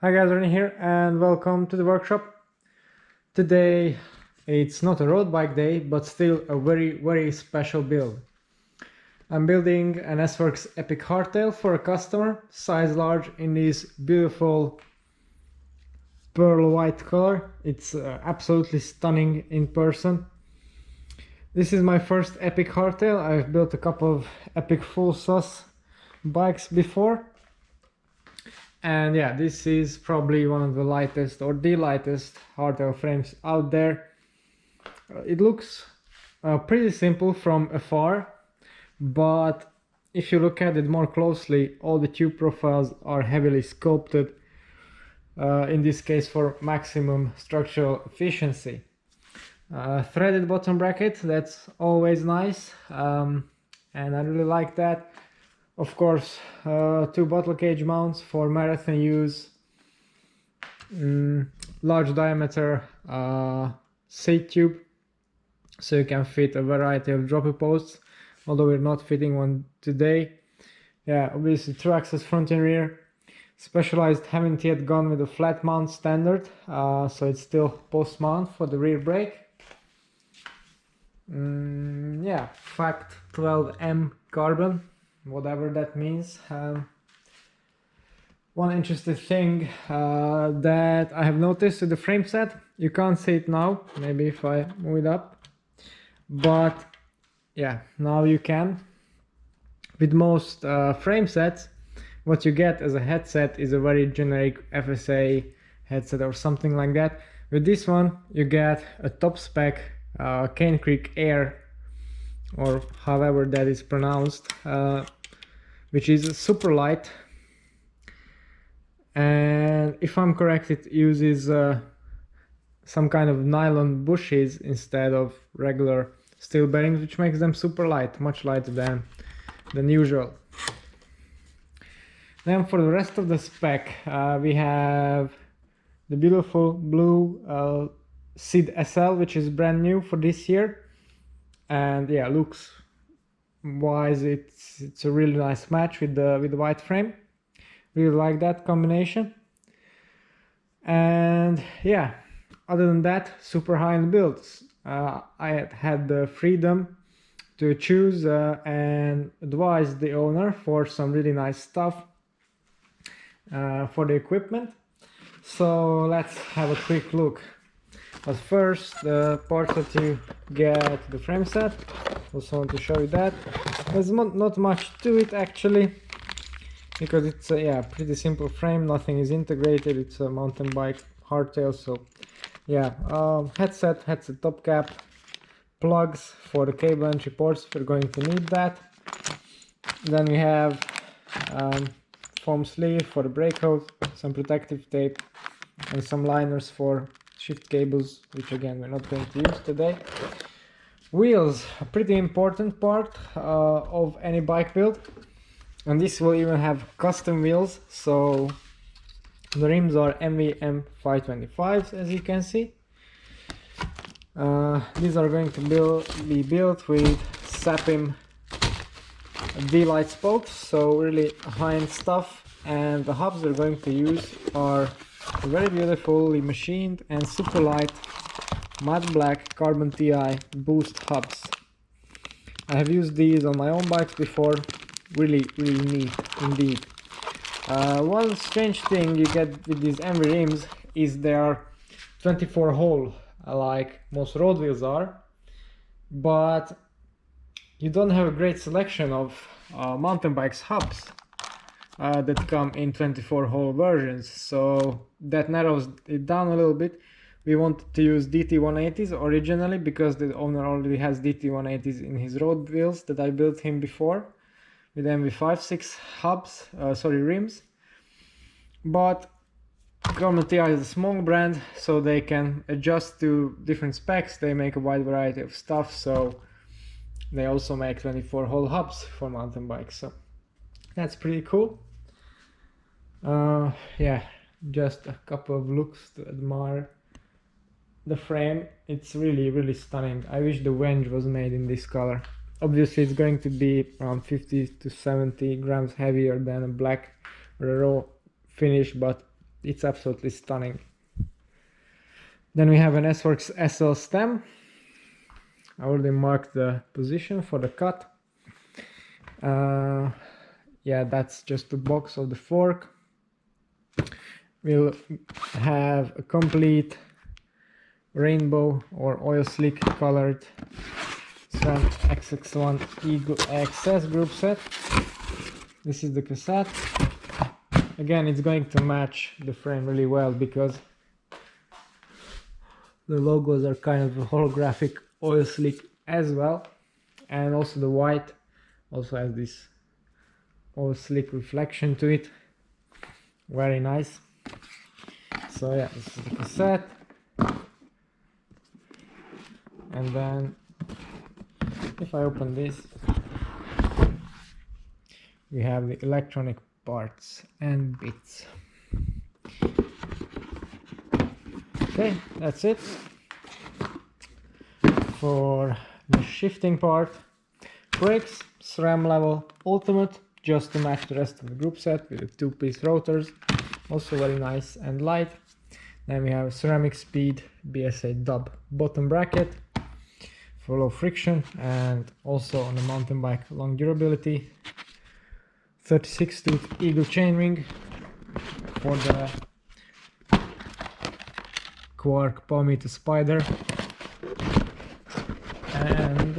Hi guys, Rene here and welcome to the workshop. Today it's not a road bike day, but still a very special build. I'm building an S-Works Epic hardtail for a customer, size large, in this beautiful pearl white color. It's absolutely stunning in person. This is my first Epic hardtail. I've built a couple of Epic full sus bikes before. And yeah, this is probably one of the lightest or the lightest hardtail frames out there. It looks pretty simple from afar, but if you look at it more closely, all the tube profiles are heavily sculpted, in this case for maximum structural efficiency. Threaded bottom bracket, that's always nice, and I really like that. Of course, two bottle cage mounts for marathon use, large diameter seat tube, so you can fit a variety of droppy posts, although we're not fitting one today. Yeah, obviously 2-axis front and rear, specialized haven't gone with a flat mount standard, so it's still post mount for the rear brake. Yeah, Fact 12M carbon, whatever that means. One interesting thing that I have noticed with the frame set, you can't see it now, maybe if I move it up, but yeah, now you can. With most frame sets, what you get as a headset is a very generic FSA headset or something like that. With this one you get a top spec Cane Creek Air, or however that is pronounced, which is super light, and if I'm correct, it uses some kind of nylon bushes instead of regular steel bearings, which makes them super light, much lighter than usual. Then for the rest of the spec, we have the beautiful blue SID SL, which is brand new for this year, and yeah, looks wise it's a really nice match with the white frame. Really like that combination. And yeah, other than that, super high-end builds. I had the freedom to choose and advise the owner for some really nice stuff for the equipment. So let's have a quick look. But first, the parts that you get the frame set. Also want to show you that. There's not much to it actually, because it's a pretty simple frame, nothing is integrated, it's a mountain bike hardtail. So yeah, headset top cap, plugs for the cable entry ports if you're going to need that. Then we have foam sleeve for the brake hose, some protective tape, and some liners for shift cables, which again we're not going to use today. Wheels, a pretty important part of any bike build, and this will even have custom wheels. So the rims are MVM 525s, as you can see. These are going to be built with Sapim D-Light spokes, so really high-end stuff. And the hubs we're going to use are very beautifully machined and super light matte black carbon TI boost hubs. I have used these on my own bikes before. Really neat indeed. One strange thing you get with these MV rims is they are 24 hole like most road wheels are, but you don't have a great selection of mountain bikes hubs that come in 24 hole versions, so that narrows it down a little bit. We wanted to use DT180s originally because the owner already has DT180s in his road wheels that I built him before with MV56 hubs, rims. But Carbon TI is a small brand, so they can adjust to different specs. They make a wide variety of stuff, so they also make 24 hole hubs for mountain bikes, so that's pretty cool. Yeah, just a couple of looks to admire the frame. It's really stunning. I wish the Venge was made in this color. Obviously it's going to be around 50 to 70 grams heavier than a black or a raw finish, but it's absolutely stunning. Then we have an S-Works SL stem. I already marked the position for the cut. Yeah, that's just the box of the fork. We'll have a complete rainbow or oil slick colored SRAM XX1 Eagle XS group set. This is the cassette. Again, it's going to match the frame really well because the logos are kind of a holographic oil slick as well, and also the white also has this oil slick reflection to it. Very nice. So yeah, this is the cassette. And then if I open this, we have the electronic parts and bits. Okay, that's it for the shifting part. Brakes, SRAM level ultimate, just to match the rest of the group set with the 2-piece rotors, also very nice and light. Then we have ceramic speed BSA dub bottom bracket for low friction, and also on the mountain bike long durability. 36 tooth eagle chainring for the Quark palmetto spider, and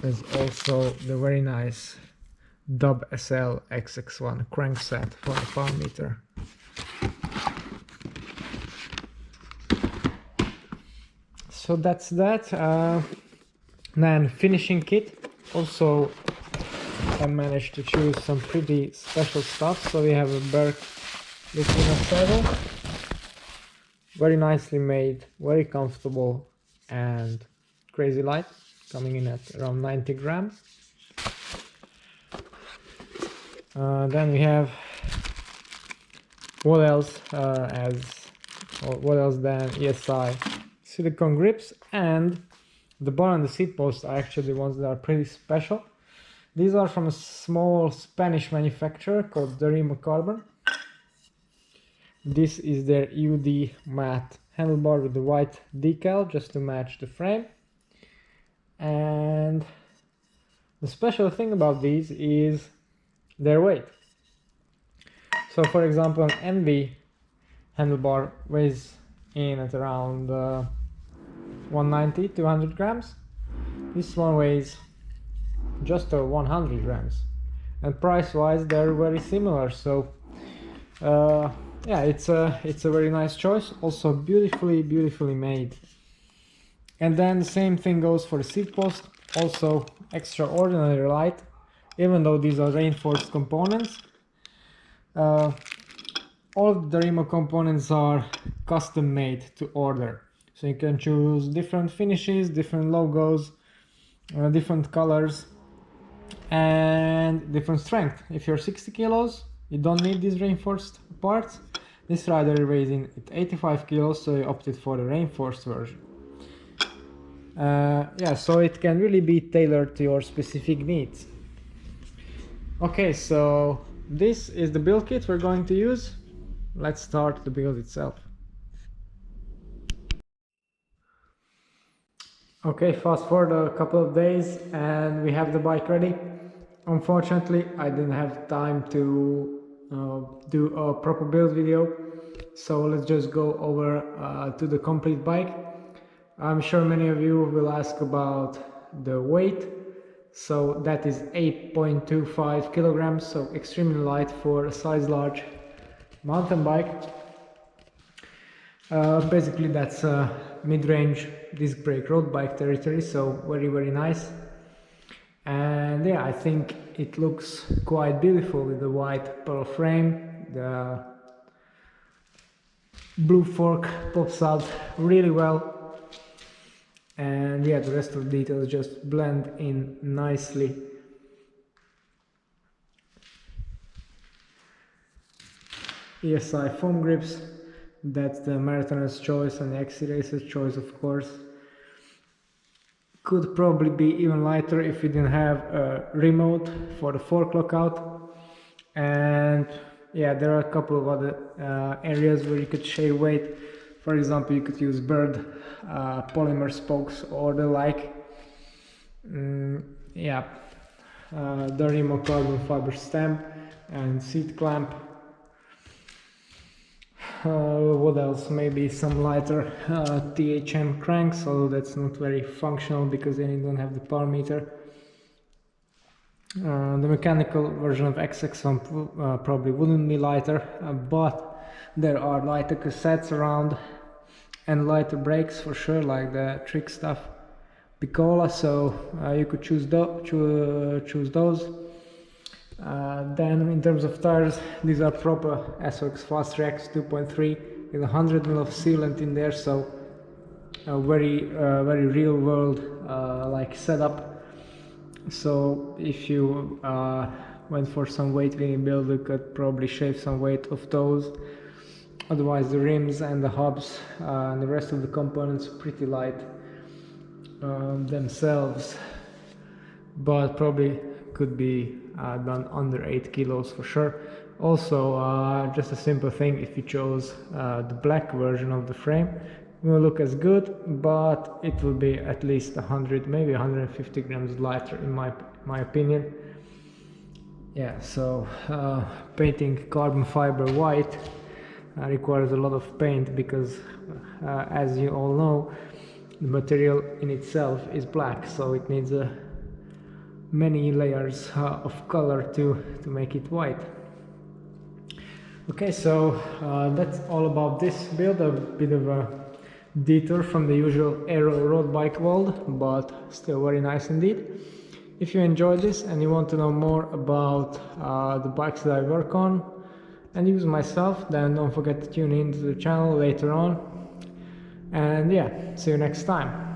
there's also the very nice Dub SL XX1 crankset for the pound meter. So that's that. Then finishing kit. Also I managed to choose some pretty special stuff. So we have a Berk Lucina saddle, very nicely made, very comfortable and crazy light, coming in at around 90 grams. Then we have what else than ESI silicone grips, and the bar and the seat posts are actually the ones that are pretty special. These are from a small Spanish manufacturer called Derima Carbon. This is their UD matte handlebar with the white decal just to match the frame. And the special thing about these is their weight. So for example, an Envy handlebar weighs in at around 190-200 grams. This one weighs just 100 grams, and price wise they're very similar. So yeah, it's a very nice choice, also beautifully made. And then the same thing goes for the seat post, also extraordinarily light, even though these are reinforced components. All of the Derima components are custom made to order, so you can choose different finishes, different logos, different colors and different strength. If you're 60 kilos, you don't need these reinforced parts. This rider weighs in at 85 kilos, so I opted for the reinforced version. Yeah, so it can really be tailored to your specific needs. Okay, so this is the build kit we're going to use. Let's start the build itself. Okay, fast forward a couple of days and we have the bike ready. Unfortunately, I didn't have time to do a proper build video, so let's just go over to the complete bike. I'm sure many of you will ask about the weight. So that is 8.25 kilograms, so extremely light for a size large mountain bike. Basically that's a mid-range disc brake road bike territory, so very nice. And yeah, I think it looks quite beautiful with the white pearl frame. The blue fork pops out really well, and yeah, the rest of the details just blend in nicely. ESI foam grips, that's the marathoner's choice and the XC racer's choice, of course. Could probably be even lighter if you didn't have a remote for the 4 lockout. And yeah, there are a couple of other areas where you could shave weight. For example, you could use bird polymer spokes or the like. Yeah, the remote carbon fiber stem and seat clamp. What else? Maybe some lighter THM cranks, although that's not very functional because then you don't have the power meter. The mechanical version of XX1 probably wouldn't be lighter, but there are lighter cassettes around and lighter brakes for sure, like the trick stuff Picola, so you could choose those. Then in terms of tires, these are proper SOX Fast Reacts 2.3 with 100 ml of sealant in there, so a very real world like setup. So if you went for some weight training build, you could probably shave some weight off those. Otherwise the rims and the hubs and the rest of the components are pretty light themselves, but probably could be done under 8 kilos for sure. Also, just a simple thing, if you chose the black version of the frame, it will look as good, but it will be at least 100, maybe 150 grams lighter in my opinion. Yeah, so painting carbon fiber white requires a lot of paint because as you all know, the material in itself is black, so it needs many layers of color to make it white. Okay, so that's all about this build. A bit of a detour from the usual aero road bike world, but still very nice indeed. If you enjoyed this and you want to know more about the bikes that I work on and use myself, then don't forget to tune in to the channel later on. And yeah, see you next time.